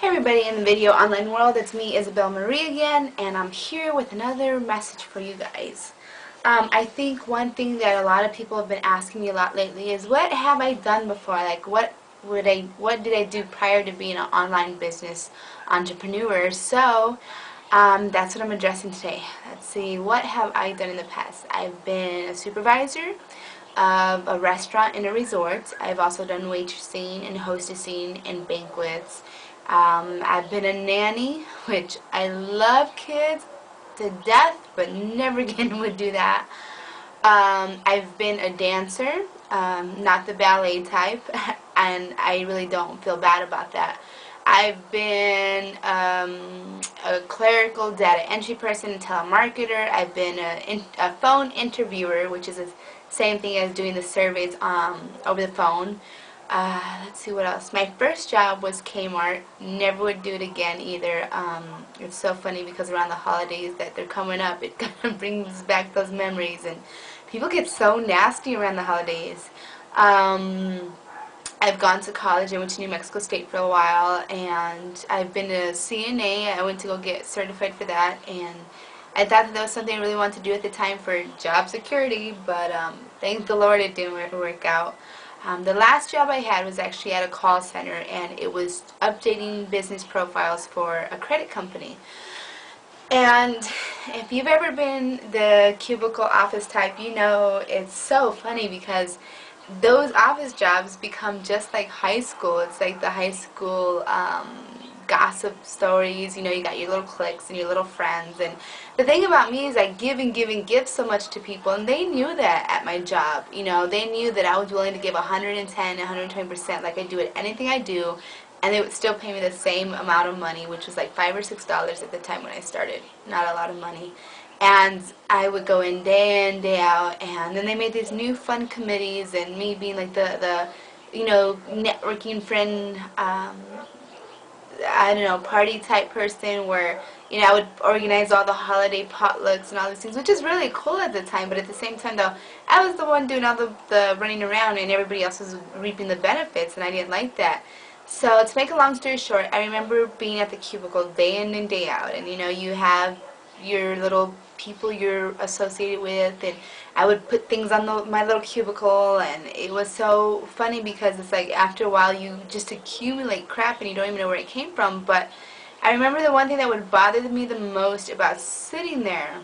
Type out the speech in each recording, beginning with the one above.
Hey everybody in the video online world, it's me Isabel Marie again, and I'm here with another message for you guys. I think one thing that a lot of people have been asking me a lot lately is what have I done before? Like what did I do prior to being an online business entrepreneur? So that's what I'm addressing today. Let's see, what have I done in the past? I've been a supervisor of a restaurant and a resort. I've also done waitressing and hostessing and banquets. I've been a nanny, which I love kids to death, but never again would do that. I've been a dancer, not the ballet type, and I really don't feel bad about that. I've been a clerical data entry person, a telemarketer. I've been a phone interviewer, which is the same thing as doing the surveys over the phone. Let's see what else. My first job was Kmart. Never would do it again either. It's so funny because around the holidays that they're coming up, it kind of brings back those memories, and people get so nasty around the holidays. I've gone to college. I went to New Mexico State for a while, and I've been a CNA. I went to go get certified for that, and I thought that was something I really wanted to do at the time for job security, but thank the Lord it didn't ever work out. The last job I had was actually at a call center, and it was updating business profiles for a credit company. And if you've ever been the cubicle office type, you know it's so funny because those office jobs become just like high school. It's like the high school gossip stories. You know, you got your little cliques and your little friends. And the thing about me is I give and give and give so much to people, and they knew that at my job. You know, they knew that I was willing to give 110, 120% like I do at anything I do, and they would still pay me the same amount of money, which was like $5 or $6 at the time when I started. Not a lot of money. And I would go in day out, and then they made these new fun committees, and me being like the you know, networking friend, I don't know, party type person where, you know, I would organize all the holiday potlucks and all these things, which is really cool at the time, but at the same time though, I was the one doing all the running around and everybody else was reaping the benefits, and I didn't like that. So to make a long story short, I remember being at the cubicle day in and day out, and you know, you have your little people you're associated with, and I would put things on my little cubicle, and it was so funny because it's like after a while you just accumulate crap and you don't even know where it came from. But I remember the one thing that would bother me the most about sitting there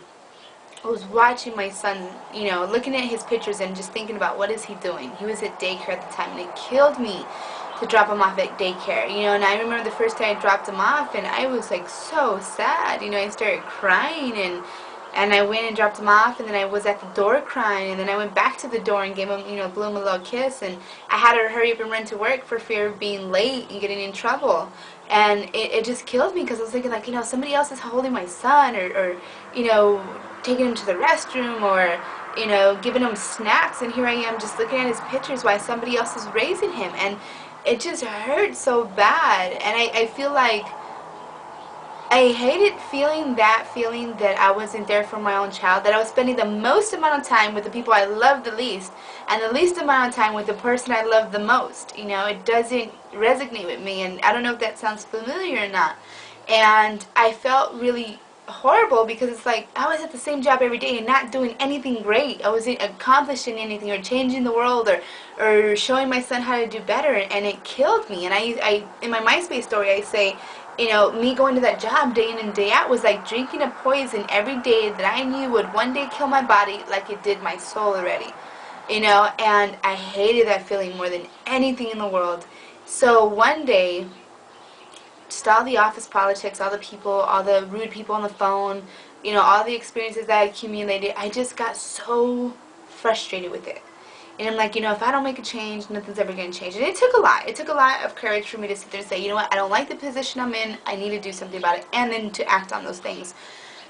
was watching my son, you know, looking at his pictures and just thinking about what is he doing. He was at daycare at the time, and it killed me to drop him off at daycare, you know. And I remember the first time I dropped him off, and I was like so sad, you know. I started crying, and I went and dropped him off, and then I was at the door crying, and then I went back to the door and gave him, you know, blew him a little kiss, and I had to hurry up and run to work for fear of being late and getting in trouble. And it just killed me because I was thinking, like, you know, somebody else is holding my son, or you know, taking him to the restroom, or you know, giving him snacks, and here I am just looking at his pictures while somebody else is raising him, and it just hurt so bad. And I feel like I hated feeling that I wasn't there for my own child, that I was spending the most amount of time with the people I love the least, and the least amount of time with the person I love the most. You know, it doesn't resonate with me, and I don't know if that sounds familiar or not. And I felt really horrible because it's like I was at the same job every day and not doing anything great. I wasn't accomplishing anything or changing the world or showing my son how to do better, and it killed me. And I in my MySpace story I say, you know, me going to that job day in and day out was like drinking a poison every day that I knew would one day kill my body like it did my soul already. You know, and I hated that feeling more than anything in the world. So one day, just all the office politics, all the people, all the rude people on the phone, you know, all the experiences that I accumulated, I just got so frustrated with it. And I'm like, you know, if I don't make a change, nothing's ever going to change. And it took a lot. It took a lot of courage for me to sit there and say, you know what, I don't like the position I'm in. I need to do something about it. And then to act on those things.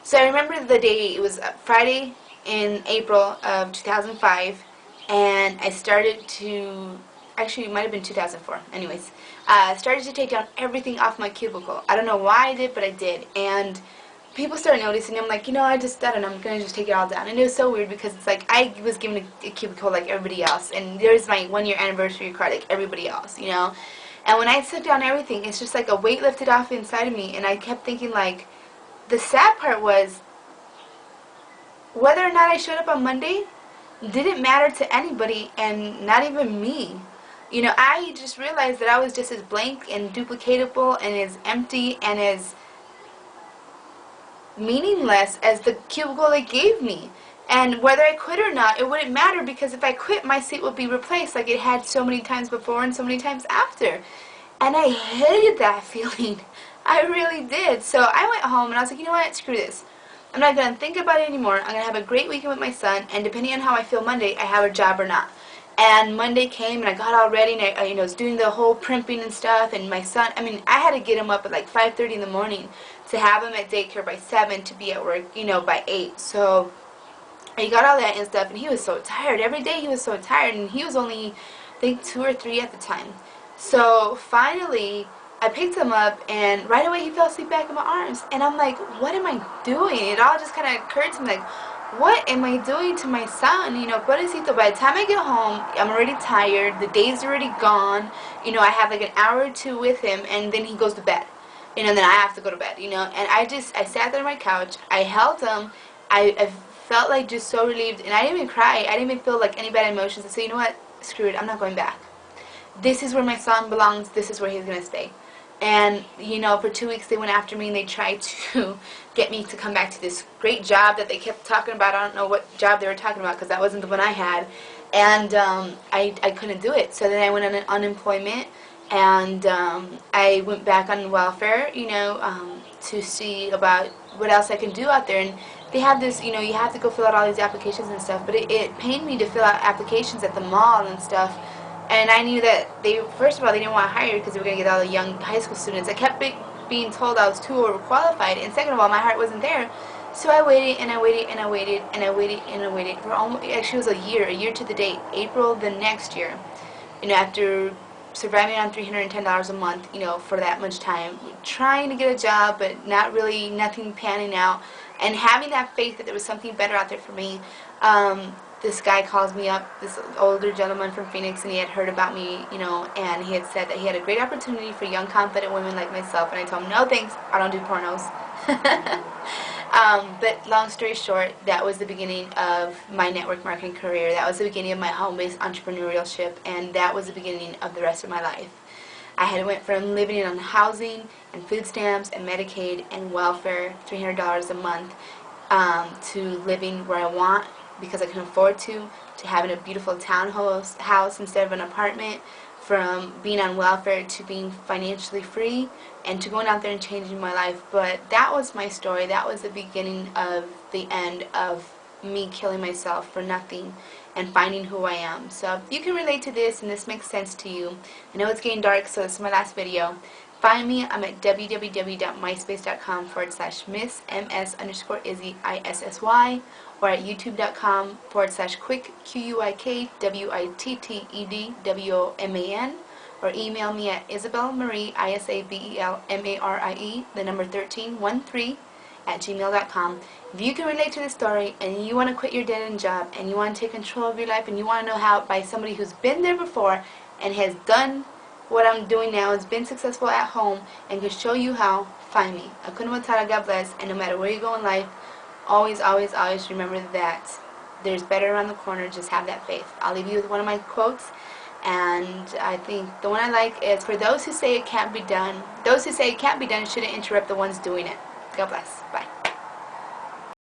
So I remember the day, it was Friday in April of 2005. And I started to, actually it might have been 2004. Anyways, I started to take down everything off my cubicle. I don't know why I did, but I did. And people started noticing. I'm like, you know, I don't know, I'm going to just take it all down. And it was so weird because it's like I was given a cubicle like everybody else, and there's my 1-year anniversary card like everybody else, you know. And when I took down everything, it's just like a weight lifted off inside of me, and I kept thinking, like, the sad part was, whether or not I showed up on Monday didn't matter to anybody, and not even me. You know, I just realized that I was just as blank and duplicatable and as empty and as meaningless as the cubicle they gave me. And whether I quit or not, it wouldn't matter, because if I quit, my seat would be replaced like it had so many times before and so many times after. And I hated that feeling. I really did. So I went home and I was like, you know what, screw this. I'm not going to think about it anymore. I'm going to have a great weekend with my son, and depending on how I feel Monday, I have a job or not. And Monday came, and I got all ready, and I was doing the whole primping and stuff, and my son, I mean, I had to get him up at like 5:30 in the morning to have him at daycare by 7 to be at work, by 8. So I got all that and stuff, and he was so tired. Every day he was so tired, and he was only, I think, 2 or 3 at the time. So finally, I picked him up, and right away he fell asleep back in my arms. And I'm like, what am I doing? It all just kind of occurred to me, like, what am I doing to my son? Pobrecito, by the time I get home, I'm already tired. The day's already gone. I have like an hour or 2 with him, and then he goes to bed. And then I have to go to bed, And I sat there on my couch. I held him. I felt like just so relieved. And I didn't even cry. I didn't even feel like any bad emotions. I said, you know what? Screw it. I'm not going back. This is where my son belongs. This is where he's going to stay. And, for 2 weeks they went after me, and they tried to get me to come back to this great job that they kept talking about. I don't know what job they were talking about, because that wasn't the one I had. And I couldn't do it. So then I went on unemployment, and I went back on welfare, to see about what else I can do out there. And they have this, you have to go fill out all these applications and stuff. But it pained me to fill out applications at the mall and stuff. And I knew that first of all, they didn't want to hire because they were going to get all the young high school students. I kept being told I was too overqualified, and second of all, my heart wasn't there. So I waited, and I waited, and I waited, and I waited, and I waited for almost, actually it was a year to the date, April the next year. After surviving on $310 a month, for that much time, trying to get a job, but nothing panning out, and having that faith that there was something better out there for me. This guy calls me up, this older gentleman from Phoenix, and he had heard about me, and he had said that he had a great opportunity for young, confident women like myself. And I told him, no thanks, I don't do pornos. But long story short, that was the beginning of my network marketing career. That was the beginning of my home-based entrepreneurship, and that was the beginning of the rest of my life. I had went from living on housing and food stamps and Medicaid and welfare, $300 a month, to living where I want, because I can afford to having a beautiful townhouse instead of an apartment, from being on welfare to being financially free, and to going out there and changing my life. But that was my story. That was the beginning of the end of me killing myself for nothing and finding who I am. So if you can relate to this and this makes sense to you, I know it's getting dark, so this is my last video. Find me. I'm at www.myspace.com/Miss MS_Izzy ISSY, or at youtube.com/quick QUIKWITTEDWOMAN, or email me at ISABELMarie ISABELMARIE 1313 If you can relate to this story and you want to quit your dead-end job and you want to take control of your life and you want to know how by somebody who's been there before and has done what I'm doing now, has been successful at home, and can show you how, find me. Hakuna Matata, God bless, and no matter where you go in life, always, always, always remember that there's better around the corner. Just have that faith. I'll leave you with one of my quotes, and I think the one I like is, for those who say it can't be done, those who say it can't be done shouldn't interrupt the ones doing it. God bless. Bye.